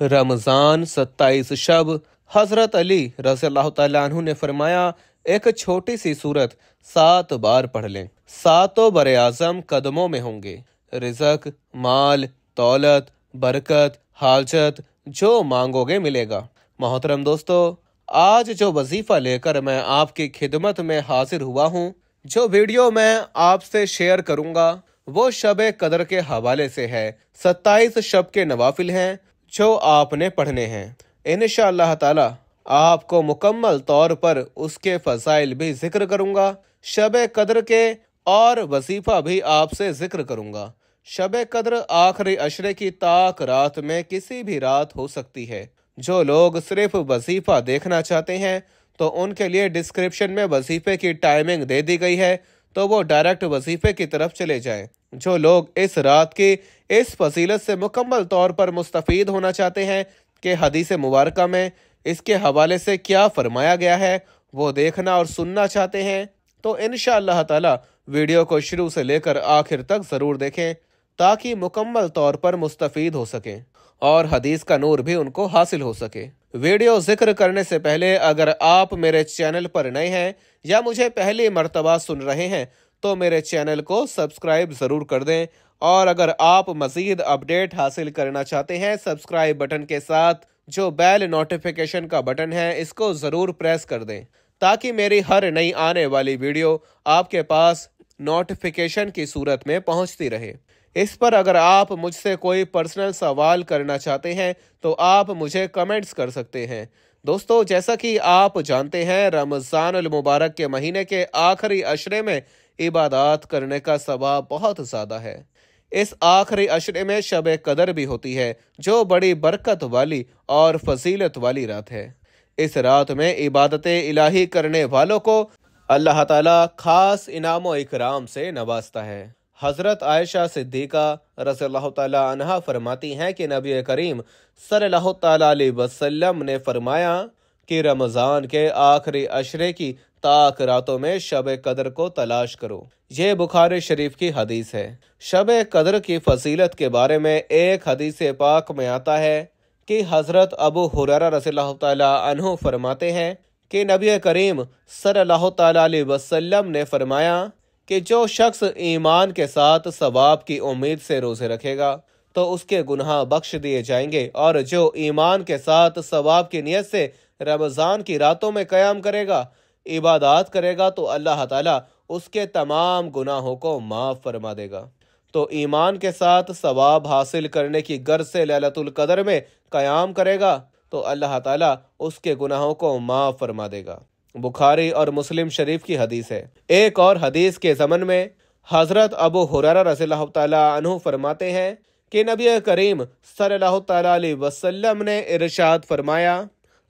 रमज़ान 27 शब। हज़रत अली रज़ी अल्लाह तआला अन्हु ने फरमाया, एक छोटी सी सूरत 7 बार पढ़ लें, सातों बरे आज़म कदमों में होंगे। रिज़्क, माल, दौलत, बरकत, हाजत जो मांगोगे मिलेगा। मोहतरम दोस्तों, आज जो वजीफ़ा लेकर मैं आपकी खिदमत में हाजिर हुआ हूँ, जो वीडियो मैं आपसे शेयर करूँगा वो शब कदर के हवाले से है। 27 शब के नवाफिल हैं जो आपने पढ़ने हैं। इंशाअल्लाह ताला आपको मुकम्मल तौर पर उसके फ़ज़ाइल भी जिक्र करूँगा, शब कदर के और वजीफ़ा भी आपसे जिक्र करूँगा। शब कदर आखिरी अशरे की ताक रात में किसी भी रात हो सकती है। जो लोग सिर्फ वजीफ़ा देखना चाहते हैं तो उनके लिए डिस्क्रिप्शन में वजीफ़े की टाइमिंग दे दी गई है, तो वो डायरेक्ट वजीफ़े की तरफ चले जाएं। जो लोग इस रात की इस फजीलत से मुकम्मल तौर पर मुस्तफ़ीद होना चाहते हैं कि हदीस मुबारका में इसके हवाले से क्या फरमाया गया है, वो देखना और सुनना चाहते हैं, तो इंशाअल्लाह ताला वीडियो को शुरू से लेकर आखिर तक ज़रूर देखें ताकि मुकम्मल तौर पर मुस्तफ़ीद हो सकें और हदीस का नूर भी उनको हासिल हो सके। वीडियो जिक्र करने से पहले अगर आप मेरे चैनल पर नए हैं या मुझे पहली मर्तबा सुन रहे हैं तो मेरे चैनल को सब्सक्राइब ज़रूर कर दें, और अगर आप मज़ीद अपडेट हासिल करना चाहते हैं सब्सक्राइब बटन के साथ जो बेल नोटिफिकेशन का बटन है इसको ज़रूर प्रेस कर दें ताकि मेरी हर नई आने वाली वीडियो आपके पास नोटिफिकेशन की सूरत में पहुंचती रहे। इस पर अगर आप मुझसे कोई पर्सनल सवाल करना चाहते हैं तो आप मुझे कमेंट्स कर सकते हैं। दोस्तों, जैसा कि आप जानते हैं रमज़ान अल मुबारक के महीने के आखिरी अशरे में इबादत करने का सवाब बहुत ज़्यादा है। इस आखिरी अशरे में शब कदर भी होती है जो बड़ी बरकत वाली और फजीलत वाली रात है। इस रात में इबादत इलाही करने वालों को अल्लाह ताला खास इनाम व इकराम से नवाजता है। हज़रत आयशा सिद्दीक़ा रज़ियल्लाहु ताला अन्हा फरमाती हैं कि नबी करीम सल्लल्लाहु ताला अलैहि वसल्लम ने फरमाया कि रमज़ान के आखिरी अशरे की ताक रातों में शब कदर को तलाश करो। ये बुखारी शरीफ की हदीस है। शब कदर की फजीलत के बारे में एक हदीस पाक में आता है कि हज़रत अबू हुरैरा रज़ियल्लाहु ताला अन्हु फरमाते हैं कि नबी करीम सल्लल्लाहु ताला अलैहि वसल्लम ने फरमाया कि जो शख्स ईमान के साथ सवाब की उम्मीद से रोज़े रखेगा तो उसके गुनाह बख्श दिए जाएंगे, और जो ईमान के साथ सवाब की नीयत से रमज़ान की रातों में क़याम करेगा, इबादत करेगा, तो अल्लाह ताला उसके तमाम गुनाहों को माफ़ फरमा देगा। तो ईमान के साथ सवाब हासिल करने की गर्ज से लैलतुल कदर में क़याम करेगा तो अल्लाह ताला उसके गुनाहों को माफ़ फरमा देगा। बुखारी और मुस्लिम शरीफ की हदीस है। एक और हदीस के ज़मन में हज़रत अबू हुरैरा रज़ियल्लाहु ताला अन्हु फरमाते हैं कि नबी करीम सल्लल्लाहु ताला अलैहि वसल्लम ने इरशाद फरमाया,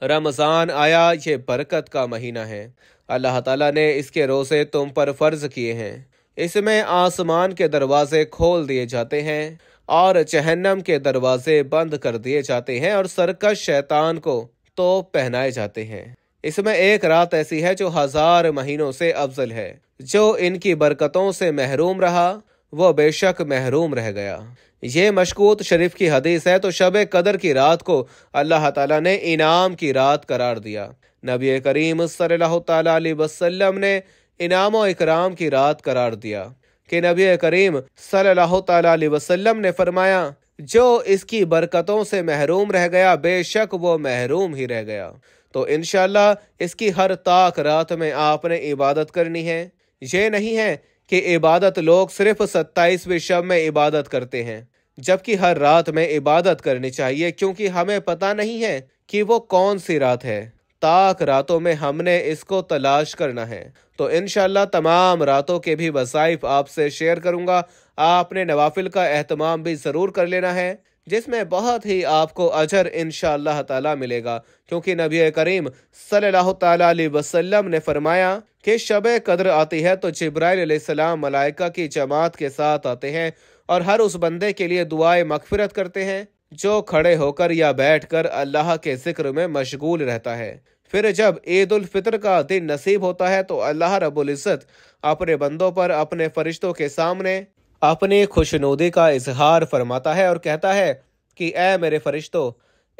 रमज़ान आया, ये बरकत का महीना है। अल्लाह ताला ने इसके रोज़े तुम पर फ़र्ज किए हैं। इसमें आसमान के दरवाजे खोल दिए जाते हैं और जहन्नम के दरवाजे बंद कर दिए जाते हैं और सरकश शैतान को तोप पहनाए जाते हैं। इसमें एक रात ऐसी है जो 1000 महीनों से अफजल है। जो इनकी बरकतों से महरूम रहा वो बेशक महरूम रह गया। ये मशकूत शरीफ की हदीस है। तो शब कदर की रात को अल्लाह ताला ने इनाम की रात करार दिया। नबी करीम सल्लल्लाहु ताला अलैहि वसल्लम ने इनाम व इकराम की रात करार दिया कि नबी करीम सल्लल्लाहु ताला अलैहि वसल्लम ने फरमाया, जो इसकी बरकतों से महरूम रह गया बेशक वो महरूम ही रह गया। तो इंशाअल्लाह इसकी हर ताक रात में आपने इबादत करनी है। ये नहीं है कि इबादत लोग सिर्फ 27वीं शब में इबादत करते हैं, जबकि हर रात में इबादत करनी चाहिए, क्योंकि हमें पता नहीं है कि वो कौन सी रात है। ताक रातों में हमने इसको तलाश करना है। तो इंशाअल्लाह तमाम रातों के भी वज़ाइफ आपसे शेयर करूंगा। आपने नवाफिल का एहतमाम भी ज़रूर कर लेना है, जिसमें बहुत ही आपको अजर इंशाअल्लाह ताला मिलेगा, क्योंकि नबी करीम सल्लल्लाहु ताला अलैहि वसल्लम ने फरमाया कि शब कद्र आती है तो जिब्राइल अलैहिस्सलाम मलाइका की जमात के साथ आते हैं और हर उस बंदे के लिए दुआए मगफिरत करते हैं जो खड़े होकर या बैठकर अल्लाह के जिक्र में मशगूल रहता है। फिर जब ईद उल फितर का दिन नसीब होता है तो अल्लाह रब्बुल इज़्ज़त अपने बंदों पर अपने फरिश्तों के सामने अपनी खुशनुदी का इजहार फरमाता है और कहता है कि ऐ मेरे फरिश्तों,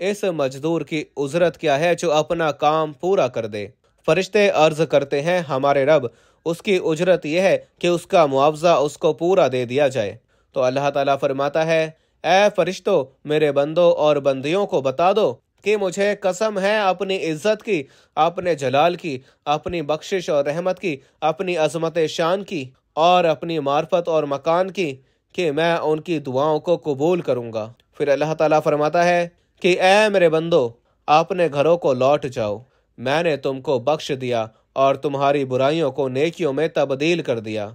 इस मजदूर की उजरत क्या है जो अपना काम पूरा कर दे। फरिश्ते अर्ज करते हैं, हमारे रब, उसकी उजरत यह है कि उसका मुआवजा उसको पूरा दे दिया जाए। तो अल्लाह ताला फरमाता है, ऐ फरिश्तों, मेरे बंदों और बंदियों को बता दो कि मुझे कसम है अपनी इज्जत की, अपने जलाल की, अपनी बख्शिश और रहमत की, अपनी अजमत शान की और अपनी मार्फत और मकान की, कि मैं उनकी दुआओं को कबूल करूंगा। फिर अल्लाह ताला फरमाता है कि ऐ मेरे बंदो, अपने घरों को लौट जाओ, मैंने तुमको बख्श दिया और तुम्हारी बुराइयों को नेकियों में तब्दील कर दिया।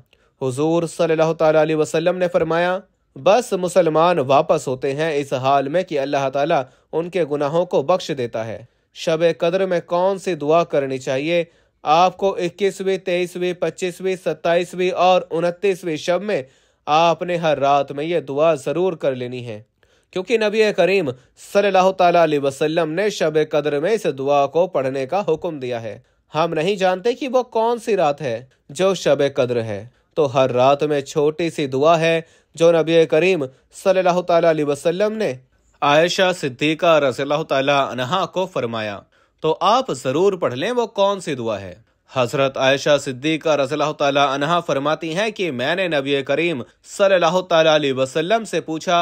हुजूर सल्लल्लाहु ताला अलैहि वसल्लम ने फरमाया, बस मुसलमान वापस होते हैं इस हाल में कि अल्लाह ताला उनके गुनाहों को बख्श देता है। शब कद्र में कौन सी दुआ करनी चाहिए? आपको 21वीं, 23वीं, 25वीं, 27वीं और 29वीं शब में आपने हर रात में यह दुआ जरूर कर लेनी है, क्योंकि नबी करीम सल्लल्लाहु ताला अलैहि वसल्लम ने शब कद्र में इस दुआ को पढ़ने का हुक्म दिया है। हम नहीं जानते कि वो कौन सी रात है जो शब कद्र है, तो हर रात में छोटी सी दुआ है जो नबी करीम सल्लल्लाहु ताला अलैहि वसल्लम ने आयशा सिद्दीका रज़ियल्लाहु ताला अन्हा को फरमाया, तो आप जरूर पढ़ लें। वो कौन सी दुआ है? हजरत आयशा सिद्दीका रज़ियल्लाहु ताला अन्हा फरमाती हैं कि मैंने नबी करीम सल्लल्लाहु ताला अलैहि वसल्लम से पूछा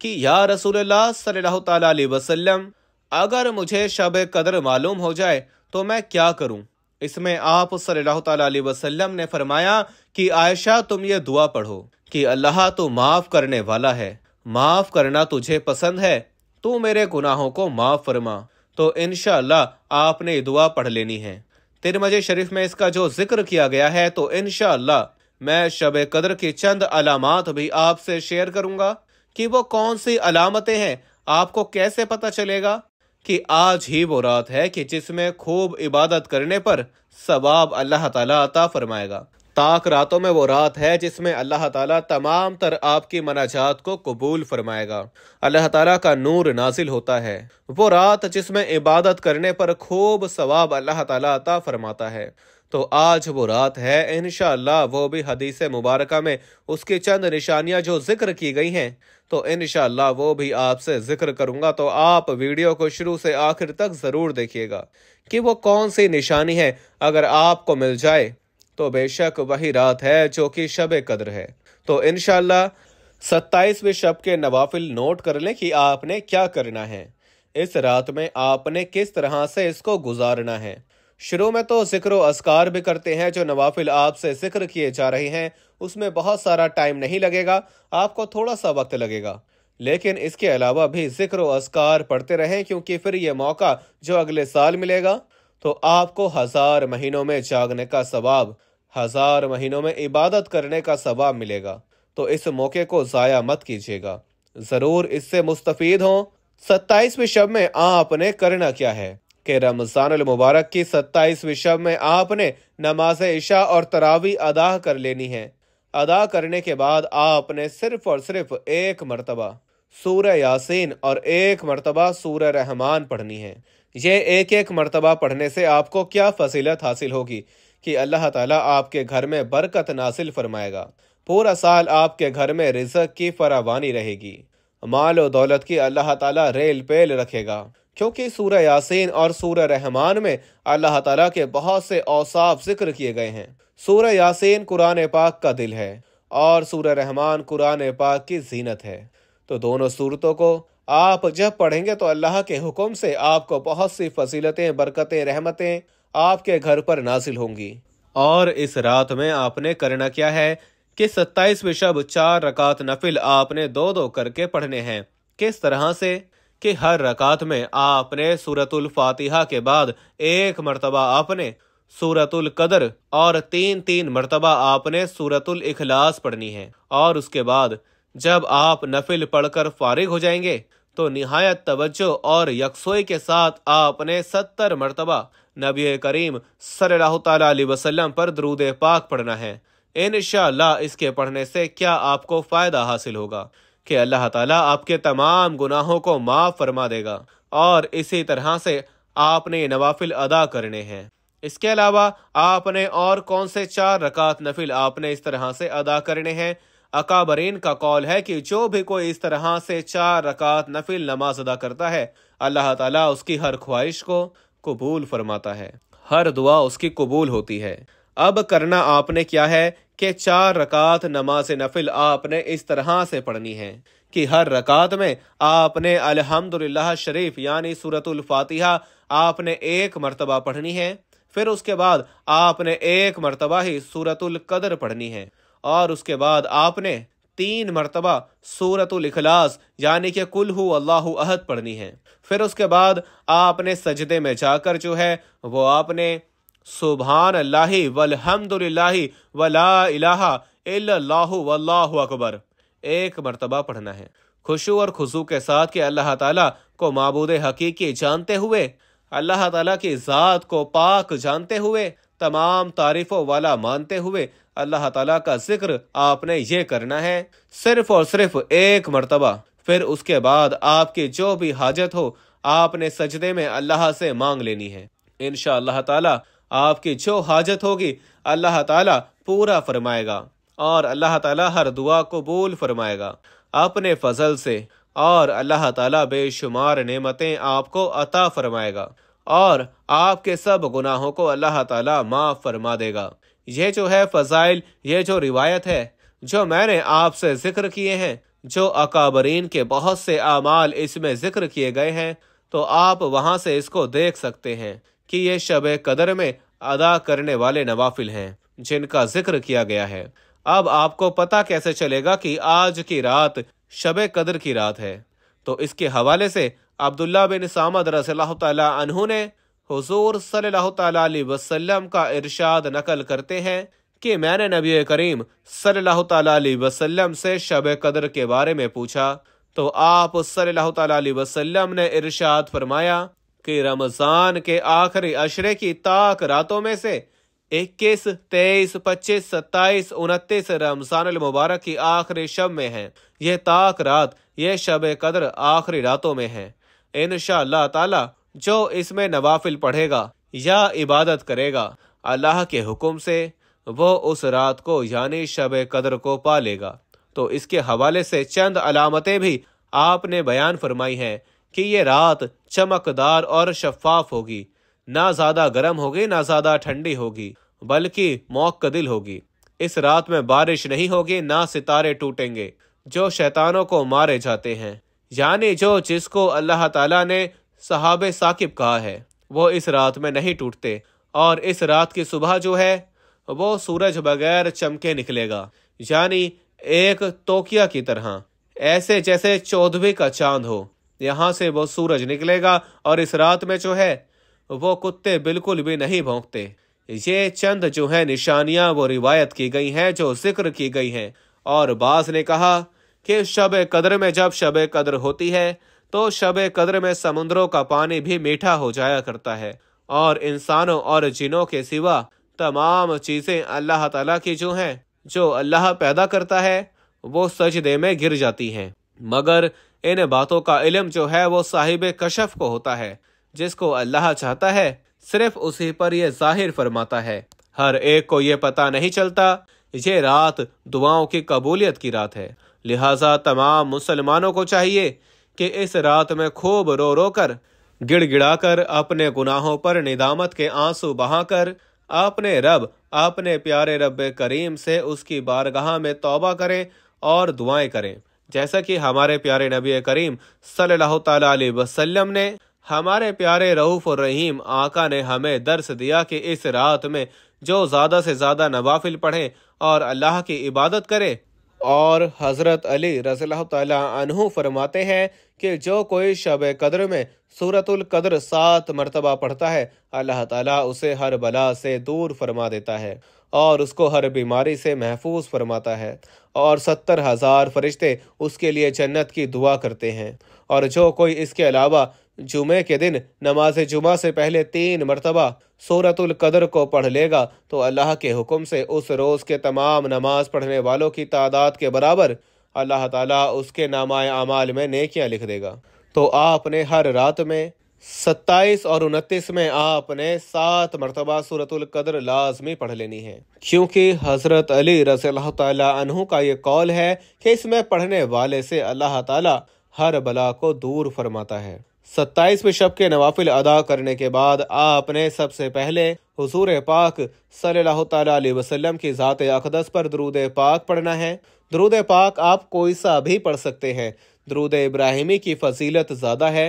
कि या रसूलल्लाह सल्लल्लाहु ताला अलैहि वसल्लम, अगर मुझे शब कद्र मालूम हो जाए तो मैं क्या करूं? इसमें आप सल्लल्लाहु ताला अलैहि वसल्लम ने फरमाया कि आयशा, तुम ये दुआ पढ़ो कि अल्लाह तो माफ करने वाला है, माफ करना तुझे पसंद है, तू मेरे गुनाहों को माफ फरमा। तो इंशाअल्लाह आपने ये दुआ पढ़ लेनी है। तिरमिज़ी शरीफ में इसका जो जिक्र किया गया है, तो इंशाअल्लाह मैं शब कद्र की चंद अलामात भी आपसे शेयर करूंगा कि वो कौन सी अलामतें हैं। आपको कैसे पता चलेगा कि आज ही वो रात है कि जिसमें खूब इबादत करने पर सवाब अल्लाह ताला अता फरमाएगा। ताक रातों में वो रात है जिसमें अल्लाह ताला तमाम तर आपकी मनाजात को कबूल फरमाएगा। अल्लाह ताला का नूर नाजिल होता है। वो रात जिसमें इबादत करने पर खूब सवाब अल्लाह ताला अता फरमाता है। तो आज वो रात है, इंशाअल्लाह वो भी हदीस मुबारका में उसकी चंद निशानियां जो जिक्र की गई हैं, तो इंशाअल्लाह वो भी आपसे जिक्र करूंगा। तो आप वीडियो को शुरू से आखिर तक जरूर देखिएगा कि वो कौन सी निशानी है। अगर आपको मिल जाए तो बेशक वही रात है जो कि शब कद्र है। तो इंशाअल्लाह 27वें शब के नवाफिल नोट कर लें कि आपने क्या करना है। इस रात में आपने किस तरह से इसको गुजारना है। शुरू में तो जिक्र व अस्कार भी करते हैं, जो नवाफिल आपसे जिक्र किए जा रहे हैं उसमें बहुत सारा टाइम नहीं लगेगा, आपको थोड़ा सा वक्त लगेगा, लेकिन इसके अलावा भी जिक्र व अस्कार पढ़ते रहें, क्योंकि फिर ये मौका जो अगले साल मिलेगा तो आपको 1000 महीनों में जागने का सवाब, 1000 महीनों में इबादत करने का सवाब मिलेगा। तो इस मौके को ज़ाया मत कीजिएगा, ज़रूर इससे मुस्तफीद हों। 27वें शब में आपने करना क्या है कि रमज़ानुल मुबारक की 27वें शब में आपने नमाज इशा और तरावी अदा कर लेनी है। अदा करने के बाद आपने सिर्फ और सिर्फ एक मरतबा सूरह यासीन और एक मरतबा सूरह रहमान पढ़नी है। ये एक एक मरतबा पढ़ने से आपको क्या फजीलत हासिल होगी कि अल्लाह ताला आपके घर में बरकत नासिल फरमाएगा। पूरा साल आपके घर में रिज़्क़ की फरावानी रहेगी, माल और दौलत की अल्लाह ताला रेल पेल रखेगा, क्योंकि सूरह यासीन और सूरह रहमान में अल्लाह ताला के बहुत से औसाफ जिक्र किए गए हैं। सूरह यासीन कुरान पाक का दिल है और सूरह रहमान कुरान पाक की जीनत है। तो दोनों सूरतों को आप जब पढ़ेंगे तो अल्लाह के हुक्म से आपको बहुत सी फजीलतें, बरकतें, रहमतें आपके घर पर नाजिल होंगी। और इस रात में आपने करना क्या है कि 27वें शब 4 रकात नफिल आपने 2-2 करके पढ़ने हैं। किस तरह से कि हर रकात में आपने सूरतुल फातिहा के बाद एक मरतबा आपने सूरतुल कदर और 3-3 मरतबा आपने सूरतुल इखलास पढ़नी है। और उसके बाद जब आप नफिल पढ़कर फारिग हो जाएंगे तो निहायत तवज्जो और यकसोई के साथ आपने 70 मरतबा नबी करीम सल्लल्लाहु ताला अलैहि वसल्लम पर दरूद पाक पढ़ना है। इंशाअल्लाह इसके पढ़ने से क्या आपको फ़ायदा हासिल होगा कि अल्लाह ताला आपके तमाम गुनाहों को माफ़ फरमा देगा। और इसी तरह से आपने नवाफिल अदा करने हैं। इसके अलावा आपने और कौन से 4 रकात नफिल आपने इस तरह से अदा करने हैं। अकाबरीन का कौल है कि जो भी कोई इस तरह से 4 रकात नफिल नमाज अदा करता है, अल्लाह ताला उसकी हर ख्वाहिश को कबूल फरमाता है, हर दुआ उसकी कबूल होती है। अब करना आपने क्या है कि 4 रकात नमाज नफिल आपने इस तरह से पढ़नी है कि हर रकात में आपने अल्हम्दुलिल्लाह शरीफ यानी सूरतुल फातिहा आपने 1 मरतबा पढ़नी है। फिर उसके बाद आपने 1 मरतबा ही सूरतुल कदर पढ़नी है और उसके बाद आपने 3 मरतबा सूरतुल इखलास यानी कि कुल हु अल्लाहु अहद पढ़नी है। फिर उसके बाद आपने सजदे में जाकर जो है वो आपने सुभान अल्लाहि वल्हम्दुलिल्लाहि वला इलाहा इल्लल्लाहु वल्लाहु अकबर 1 मरतबा पढ़ना है, खुशू और खुशू के साथ कि अल्लाह ताला को माबूद हकीकी जानते हुए, अल्लाह ताला की ज़ात को पाक जानते हुए, तमाम तारीफ़ों वाला मानते हुए अल्लाह ताला का जिक्र आपने ये करना है सिर्फ और सिर्फ 1 मरतबा। फिर उसके बाद आपकी जो भी हाजत हो आपने सजदे में अल्लाह से मांग लेनी है। इंशाअल्लाह ताला आपकी जो हाजत होगी अल्लाह ताला पूरा फरमाएगा और अल्लाह ताला हर दुआ कबूल फरमाएगा अपने फजल से, और अल्लाह ताला बेशुमार नेमतें आपको अता फरमाएगा और आपके सब गुनाहों को अल्लाह ताला माफ़ फरमा देगा। ये जो है फ़ज़ाइल, ये जो रिवायत है जो मैंने आपसे ज़िक्र किए हैं, जो अकाबरीन के बहुत से आमाल इसमें ज़िक्र किए गए हैं, तो आप वहाँ से इसको देख सकते हैं कि ये शब कदर में अदा करने वाले नवाफिल हैं जिनका जिक्र किया गया है। अब आपको पता कैसे चलेगा कि आज की रात शब कदर की रात है? तो इसके हवाले से अब्दुल्ला बिन सामद रज़ियल्लाहु तआला अन्हु ने हुजूर सल्लल्लाहु तआला अलैहि वसल्लम का इरशाद नकल करते हैं कि मैंने नबी करीम सल्लल्लाहु तआला अलैहि वसल्लम से शब कदर के बारे में पूछा, तो आप सल्लल्लाहु तआला अलैहि वसल्लम ने इरशाद फरमाया कि रमज़ान के आखिरी अशरे की ताक रातों में से 21, 23, 25, 27, 29 रमज़ानुल मुबारक की आखिरी शब में है। ये ताक रात, ये शब कदर आखिरी रातों में है। इंशाअल्लाह ताला जो इसमें नवाफिल पढ़ेगा या इबादत करेगा अल्लाह के हुक्म से, वो उस रात को यानी शब कदर को पा लेगा। तो इसके हवाले से चंद अलामतें भी आपने बयान फरमाई हैं कि ये रात चमकदार और शफाफ होगी, ना ज़्यादा गर्म होगी ना ज़्यादा ठंडी होगी, बल्कि मौक़दिल होगी। इस रात में बारिश नहीं होगी, ना सितारे टूटेंगे जो शैतानों को मारे जाते हैं, यानी जो जिसको अल्लाह ताला ने सहाबे साकिब कहा है वो इस रात में नहीं टूटते। और इस रात की सुबह जो है वो सूरज बगैर चमके निकलेगा, यानी एक तोकिया की तरह, ऐसे जैसे 14वीं का चांद हो, यहाँ से वो सूरज निकलेगा। और इस रात में जो है वो कुत्ते बिल्कुल भी नहीं भौंकते। ये चंद जो है निशानियां वो रिवायत की गई हैं, जो जिक्र की गई हैं। और बाज़ ने कहा कि शब कद्र में जब शब कद्र होती है तो शब कद्र में समुद्रों का पानी भी मीठा हो जाया करता है और इंसानों और जिनों के सिवा तमाम चीज़ें अल्लाह ताला की जो हैं, जो अल्लाह पैदा करता है, वो सजदे में गिर जाती हैं। मगर इन बातों का इल्म जो है वो साहिब कशफ को होता है, जिसको अल्लाह चाहता है सिर्फ उसी पर ये जाहिर फरमाता है। हर एक को ये पता नहीं चलता। ये रात दुआओं की कबूलियत की रात है, लिहाजा तमाम मुसलमानों को चाहिए कि इस रात में खूब रो रो कर, गिड़गिड़ा कर, अपने गुनाहों पर निदामत के आंसू बहाकर अपने रब, अपने प्यारे रब करीम से उसकी बारगाह में तौबा करें और दुआएं करें, जैसा कि हमारे प्यारे नबी करीम सल्लल्लाहु तआला अलैहि वसल्लम ने, हमारे प्यारे रऊफ और रहीम आका ने हमें दर्स दिया कि इस रात में जो ज़्यादा से ज़्यादा नवाफिल पढ़े और अल्लाह की इबादत करे। और हज़रत अली रज़ियल्लाहु तआला अन्हु फरमाते हैं कि जो कोई शब कद्र में सूरतुल कद्र 7 मरतबा पढ़ता है, अल्लाह ताला उसे हर बला से दूर फरमा देता है और उसको हर बीमारी से महफूज फरमाता है और 70,000 फरिश्ते उसके लिए जन्नत की दुआ करते हैं। और जो कोई इसके अलावा जुमे के दिन नमाज जुमा से पहले 3 मरतबा सूरतुल कद्र को पढ़ लेगा तो अल्लाह के हुक्म से उस रोज़ के तमाम नमाज पढ़ने वालों की तादाद के बराबर अल्लाह ताला उसके नामाए अमाल में नेकियां लिख देगा। तो आपने हर रात में 27 और 29 में आपने 7 मरतबा सूरतुल कद्र लाजमी पढ़ लेनी है, क्योंकि हजरत अली रज़ियल्लाहु ताला अन्हु का ये कौल है कि इसमें पढ़ने वाले से अल्लाह ताला हर बला को दूर फरमाता है। 27वें शब के नवाफिल अदा करने के बाद आपने सबसे पहले हुजूर पाक सल्लल्लाहु ताला अलैहि वसल्लम की ज़ात अक़दस पर दरूद पाक पढ़ना है। दरूद पाक आप कोई सा भी पढ़ सकते हैं। दरूद इब्राहिमी की फजीलत ज़्यादा है।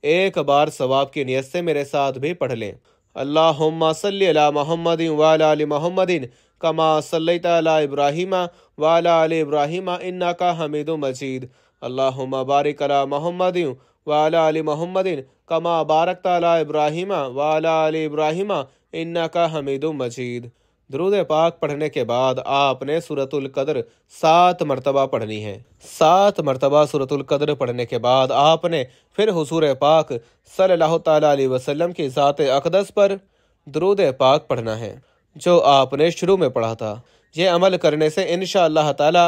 एक बार सवाब की नियत से मेरे साथ भी पढ़ लें। अल्लाहुम्मा सल्लि अला मुहम्मदिन व अला आलि मुहम्मदिन कमा सल्लैता अला इब्राहीम व अला आलि इब्राहीम इन्नका हमीदुम मजीद। अल्लाहुम्मा बारिक अला मुहम्मदिन व अला आलि मुहम्मदिन कमा बारकता अला इब्राहीम व अला आलि इब्राहीम इन्नका हमीदुम मजीद। दरूद पाक पढ़ने के बाद आपने सूरतुल कद्र 7 मरतबा पढ़नी है। 7 मरतबा सूरतुल कद्र पढ़ने के बाद आपने फिर हुजूर पाक सल्लल्लाहु ताला अलैहि वसल्लम की ज़ात अक़दस पर दरूद पाक पढ़ना है, जो आपने शुरू में पढ़ा था। ये अमल करने से इंशाअल्लाह ताला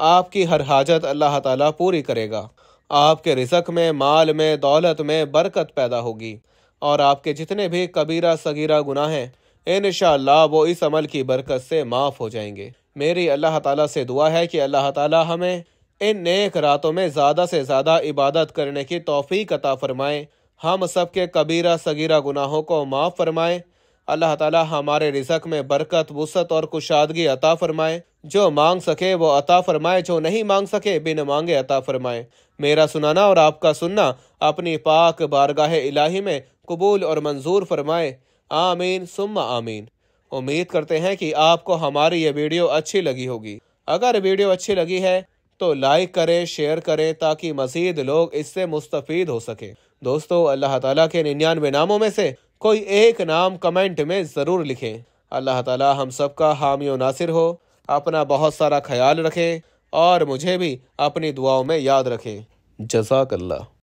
आपकी हर हाजत अल्लाह ताला पूरी करेगा। आपके रिज़्क़ में, माल में, दौलत में बरकत पैदा होगी और आपके जितने भी कबीरा सगीरा गुनाह हैं इंशाअल्लाह वो इस अमल की बरकत से माफ़ हो जाएंगे। मेरी अल्लाह ताला से दुआ है कि अल्लाह ताला हमें इन नेक रातों में ज़्यादा से ज़्यादा इबादत करने की तौफीक अता फरमाए। हम सब के कबीरा सगीरा गुनाहों को माफ़ फरमाए। अल्लाह ताला हमारे रिज़्क़ में बरकत, वुसअत और कुशादगी अता फरमाए। जो मांग सके वो अता फरमाए, जो नहीं मांग सके बिन मांगे अता फरमाए। मेरा सुनाना और आपका सुनना अपनी पाक बारगाह इलाही में कबूल और मंजूर फरमाए। आमीन सुम्मा आमीन। उम्मीद करते हैं कि आपको हमारी ये वीडियो अच्छी लगी होगी। अगर वीडियो अच्छी लगी है तो लाइक करें, शेयर करें, ताकि मज़ीद लोग इससे मुस्तफ़ीद हो सके। दोस्तों, अल्लाह ताला के 99 नामों में से कोई एक नाम कमेंट में ज़रूर लिखें। अल्लाह ताला हम सब का हामी और नासिर हो। अपना बहुत सारा ख्याल रखें और मुझे भी अपनी दुआओं में याद रखें। जज़ाकल्लाह।